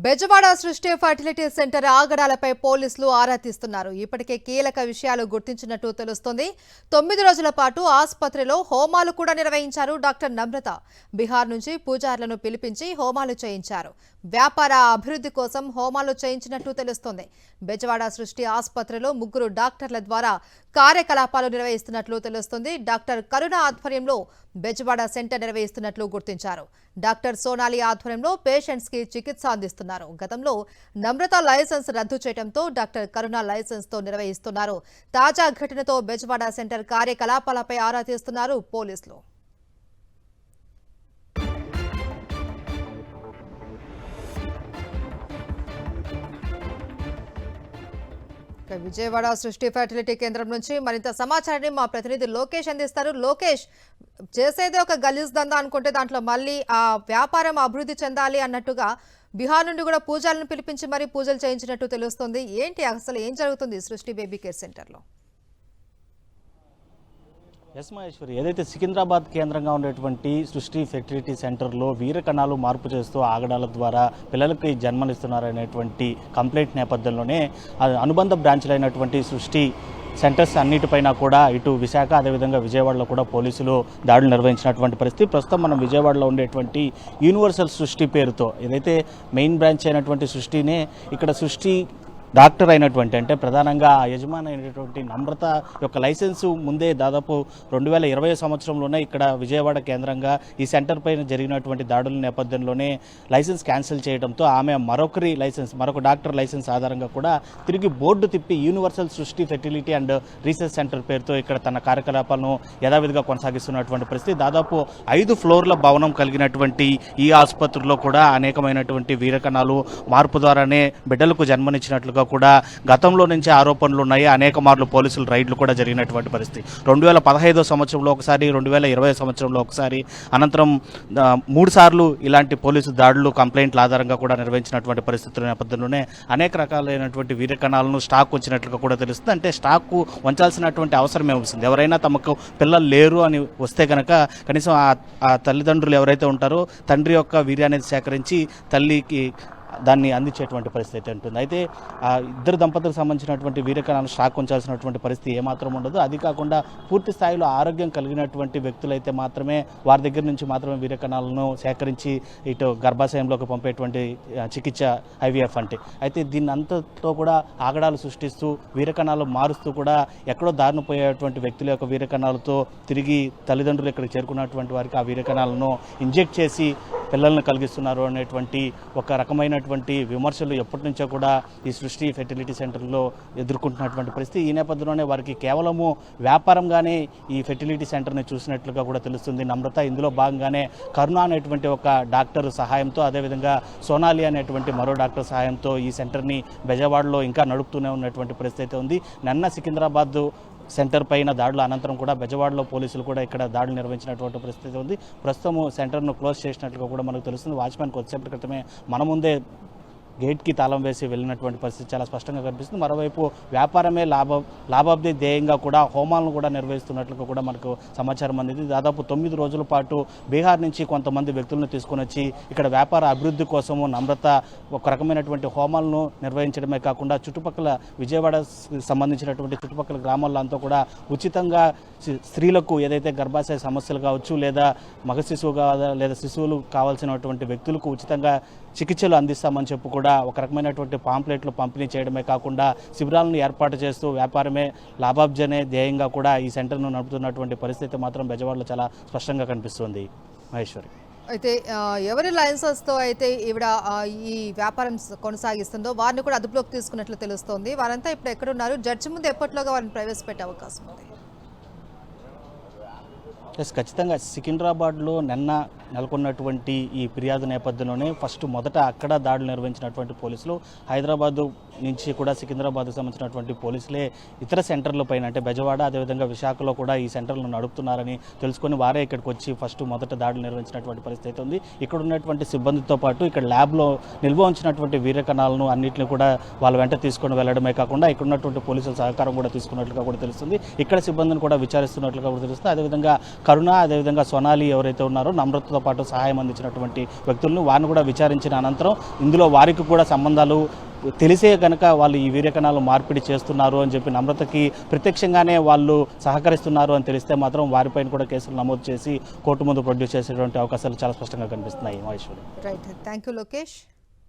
బెజవాడ సృష్టి fertility centre ఆగడాలపై పోలీసులు ఆరా తీస్తున్నారు. ఇప్పటికే కీలక విషయాలు గుర్తించినట్టు తెలుస్తోంది. 9 రోజుల పాటు ఆసుపత్రిలో హోమాలు కూడా నిర్వహించారు డాక్టర్ నమ్రత. బీహార్ నుంచి పూజారులను పిలిపించి హోమాలు చేయించారు. వ్యాపార అభివృద్ధి కోసం హోమాలు చేయించినట్టు తెలుస్తోంది. బెజవాడ సృష్టి ఆసుపత్రిలో 3 డాక్టర్ల ద్వారా కార్యకలాపాలు నిర్వహిస్తున్నట్లు తెలుస్తోంది. డాక్టర్ కరుణ ఆధ్వర్యంలో బెజవాడ సెంటర్ నిర్వహిస్తున్నట్లు గుర్తించారు. డాక్టర్ సోనాలి ఆధ్వర్యంలో పేషెంట్స్ కి చికిత్స అందిస్తున్నారు. గతంలో నమ్రత లైసెన్స్ రద్దు చేయడంతో డాక్టర్ కరుణ లైసెన్స్ తో నిర్వహిస్తున్నారు. తాజా ఘటనతో బెజవాడ సెంటర్ కార్యకలాపాలపై ఆరా తీస్తున్నారు పోలీసులు. విజయవాడ సృష్టి ఫర్టిలిటీ కేంద్రం నుంచి మరింత సమాచారాన్ని మా ప్రతినిధి లోకేష్ అందిస్తారు. లోకేష్, చేసేది ఒక గలీజ్ దందా అనుకుంటే దాంట్లో మళ్ళీ ఆ వ్యాపారం అభివృద్ధి చెందాలి అన్నట్టుగా బీహార్ నుండి కూడా పూజలను పిలిపించి మరీ పూజలు చేయించినట్టు తెలుస్తుంది. ఏంటి అసలు ఏం జరుగుతుంది సృష్టి బేబీ కేర్ సెంటర్లో? ఎస్ మహేశ్వరి, ఏదైతే సికింద్రాబాద్ కేంద్రంగా ఉండేటువంటి సృష్టి ఫెర్టిలిటీ సెంటర్లో వీరకణాలు మార్పు చేస్తూ ఆగడాల ద్వారా పిల్లలకి జన్మనిస్తున్నారనేటువంటి కంప్లైంట్ నేపథ్యంలోనే అనుబంధ బ్రాంచ్లైనటువంటి సృష్టి సెంటర్స్ అన్నిటిపైన కూడా ఇటు విశాఖ అదేవిధంగా విజయవాడలో కూడా పోలీసులు దాడులు నిర్వహించినటువంటి పరిస్థితి. ప్రస్తుతం మనం విజయవాడలో ఉండేటువంటి యూనివర్సల్ సృష్టి పేరుతో ఏదైతే మెయిన్ బ్రాంచ్ అయినటువంటి సృష్టినే ఇక్కడ సృష్టి డాక్టర్ అయినటువంటి అంటే ప్రధానంగా యజమాని అయినటువంటి నమ్రత యొక్క లైసెన్సు ముందే దాదాపు 2020 సంవత్సరంలోనే ఇక్కడ విజయవాడ కేంద్రంగా ఈ సెంటర్ పైన జరిగినటువంటి దాడుల నేపథ్యంలోనే లైసెన్స్ క్యాన్సిల్ చేయడంతో ఆమె మరొక డాక్టర్ లైసెన్స్ ఆధారంగా కూడా తిరిగి బోర్డు తిప్పి యూనివర్సల్ సృష్టి ఫెర్టిలిటీ అండ్ రీసెర్చ్ సెంటర్ పేరుతో ఇక్కడ తన కార్యకలాపాలను యథావిధిగా కొనసాగిస్తున్నటువంటి పరిస్థితి. దాదాపు 5 ఫ్లోర్ల భవనం కలిగినటువంటి ఈ ఆసుపత్రిలో కూడా అనేకమైనటువంటి వీరకణాలు మార్పు ద్వారానే బిడ్డలకు జన్మనిచ్చినట్లుగా కూడా గతంలో నుంచి ఆరోపణలు ఉన్నాయి. అనేక మార్లు పోలీసులు రైడ్లు కూడా జరిగినటువంటి పరిస్థితి. 2015 సంవత్సరంలో ఒకసారి, 2020 సంవత్సరంలో ఒకసారి, అనంతరం 3 సార్లు ఇలాంటి పోలీసు దాడులు కంప్లైంట్ల ఆధారంగా కూడా నిర్వహించినటువంటి పరిస్థితుల నేపథ్యంలోనే అనేక రకాలైనటువంటి వీరకణాలను స్టాక్ ఉంచినట్లుగా కూడా తెలుస్తుంది. అంటే స్టాక్ ఉంచాల్సినటువంటి అవసరమే వస్తుంది. ఎవరైనా తమకు పిల్లలు లేరు అని వస్తే కనుక కనీసం ఆ తల్లిదండ్రులు ఎవరైతే ఉంటారో తండ్రి యొక్క వీర్యాన్ని సేకరించి తల్లికి దాన్ని అందించేటువంటి పరిస్థితి ఉంటుంది. అయితే ఇద్దరు దంపతులకు సంబంధించినటువంటి వీరకణాలను స్టాక్ ఉంచాల్సినటువంటి పరిస్థితి ఏమాత్రం ఉండదు. అది కాకుండా పూర్తి స్థాయిలో ఆరోగ్యం కలిగినటువంటి వ్యక్తులైతే మాత్రమే వారి దగ్గర నుంచి మాత్రమే వీరకణాలను సేకరించి ఇటు గర్భాశయంలోకి పంపేటువంటి చికిత్స IVF అంటే. అయితే దీన్ని అంతతో కూడా ఆగడాలు సృష్టిస్తూ వీరకణాలు మారుస్తూ కూడా ఎక్కడో దారిన పోయేటువంటి వ్యక్తుల యొక్క వీరకణాలతో తిరిగి తల్లిదండ్రులు ఇక్కడికి చేరుకున్నటువంటి వారికి ఆ వీరకణాలను ఇంజెక్ట్ చేసి పిల్లలను కలిగిస్తున్నారు అనేటువంటి ఒక రకమైనటువంటి విమర్శలు ఎప్పటి నుంచో కూడా ఈ సృష్టి ఫెర్టిలిటీ సెంటర్లో ఎదుర్కొంటున్నటువంటి పరిస్థితి. ఈ నేపథ్యంలోనే వారికి కేవలము వ్యాపారంగానే ఈ ఫెర్టిలిటీ సెంటర్ని చూసినట్లుగా కూడా తెలుస్తుంది నమ్రత. ఇందులో భాగంగానే కరుణ అనేటువంటి ఒక డాక్టర్ సహాయంతో, అదేవిధంగా సోనాలి అనేటువంటి మరో డాక్టర్ సహాయంతో ఈ సెంటర్ని బెజవాడలో ఇంకా నడుపుతూనే ఉన్నటువంటి పరిస్థితి ఉంది. నిన్న సికింద్రాబాద్ సెంటర్ పైన దాడుల అనంతరం కూడా బెజవాడలో పోలీసులు కూడా ఇక్కడ దాడులు నిర్వహించినటువంటి పరిస్థితి ఉంది. ప్రస్తుతం సెంటర్ను క్లోజ్ చేసినట్లుగా కూడా మనకు తెలుస్తుంది. వాచ్మెన్ కొద్దిసేపటి క్రితమే మన ముందే గేట్కి తాళం వేసి వెళ్ళినటువంటి పరిస్థితి చాలా స్పష్టంగా కనిపిస్తుంది. మరోవైపు వ్యాపారమే లాభాబ్ది ధ్యేయంగా కూడా హోమాలను కూడా నిర్వహిస్తున్నట్లుగా కూడా మనకు సమాచారం అందింది. దాదాపు 9 రోజుల పాటు బీహార్ నుంచి కొంతమంది వ్యక్తులను తీసుకొని వచ్చి ఇక్కడ వ్యాపార అభివృద్ధి కోసము నమ్రత ఒక రకమైనటువంటి హోమాలను నిర్వహించడమే కాకుండా చుట్టుపక్కల విజయవాడ సంబంధించినటువంటి చుట్టుపక్కల గ్రామాల్లో అంతా కూడా ఉచితంగా స్త్రీలకు ఏదైతే గర్భాశయ సమస్యలు కావచ్చు, లేదా మగ శిశువు లేదా శిశువులు కావాల్సినటువంటి వ్యక్తులకు ఉచితంగా చికిత్సలు అందిస్తామని చెప్పి కూడా ఒక రకమైనటువంటి పాంప్లెట్లు పంపిణీ చేయడమే కాకుండా శిబిరాలను ఏర్పాటు చేస్తూ వ్యాపారమే లాభాబ్జనే ధ్యేయంగా కూడా ఈ సెంటర్ను నడుపుతున్నటువంటి పరిస్థితి మాత్రం బెజవాడలో చాలా స్పష్టంగా కనిపిస్తుంది. మహేశ్వరి, అయితే ఎవరి లైసెన్స్తో అయితే ఈవిడ ఈ వ్యాపారం కొనసాగిస్తుందో వారిని కూడా అదుపులోకి తీసుకున్నట్లు తెలుస్తోంది. వారంతా ఇప్పుడు ఎక్కడున్నారు? జడ్జి ముందు ఎప్పటిలోగా వారిని ప్రవేశపెట్టే అవకాశం ఉంది? ఖచ్చితంగా సికింద్రాబాద్లో నిన్న నెలకొన్నటువంటి ఈ ఫిర్యాదు నేపథ్యంలోనే మొదట అక్కడ దాడులు నిర్వహించినటువంటి పోలీసులు హైదరాబాద్ నుంచి కూడా సికింద్రాబాద్కు సంబంధించినటువంటి పోలీసులే ఇతర సెంటర్ల పైన అంటే బెజవాడ అదేవిధంగా విశాఖలో కూడా ఈ సెంటర్లను నడుపుతున్నారని తెలుసుకొని వారే ఇక్కడికి వచ్చి మొదట దాడులు నిర్వహించినటువంటి పరిస్థితి ఉంది. ఇక్కడ ఉన్నటువంటి సిబ్బందితో పాటు ఇక్కడ ల్యాబ్లో నిల్వ ఉంచినటువంటి వీరకణాలను అన్నింటినీ కూడా వాళ్ళ వెంట తీసుకొని వెళ్లడమే కాకుండా ఇక్కడ ఉన్నటువంటి పోలీసుల సహకారం కూడా తీసుకున్నట్లుగా కూడా తెలుస్తుంది. ఇక్కడ సిబ్బందిని కూడా విచారిస్తున్నట్లుగా కూడా తెలుస్తుంది. అదేవిధంగా కరుణ, అదేవిధంగా సోనాలి ఎవరైతే ఉన్నారో నమ్రతతో నమ్రతతో పాటు సహాయం అందించినటువంటి వ్యక్తులను వారిని కూడా విచారించిన అనంతరం ఇందులో వారికి కూడా సంబంధాలు తెలిసే కనుక వాళ్ళు ఈ వీర్యకణాలు మార్పిడి చేస్తున్నారు అని చెప్పి నమ్రతకి ప్రత్యక్షంగానే వాళ్ళు సహకరిస్తున్నారు అని తెలిస్తే మాత్రం వారిపైన కూడా కేసులు నమోదు చేసి కోర్టు ముందు ప్రొడ్యూస్ చేసేటువంటి అవకాశాలు చాలా స్పష్టంగా కనిపిస్తున్నాయి Maheshwari. Right, thank you Lokesh.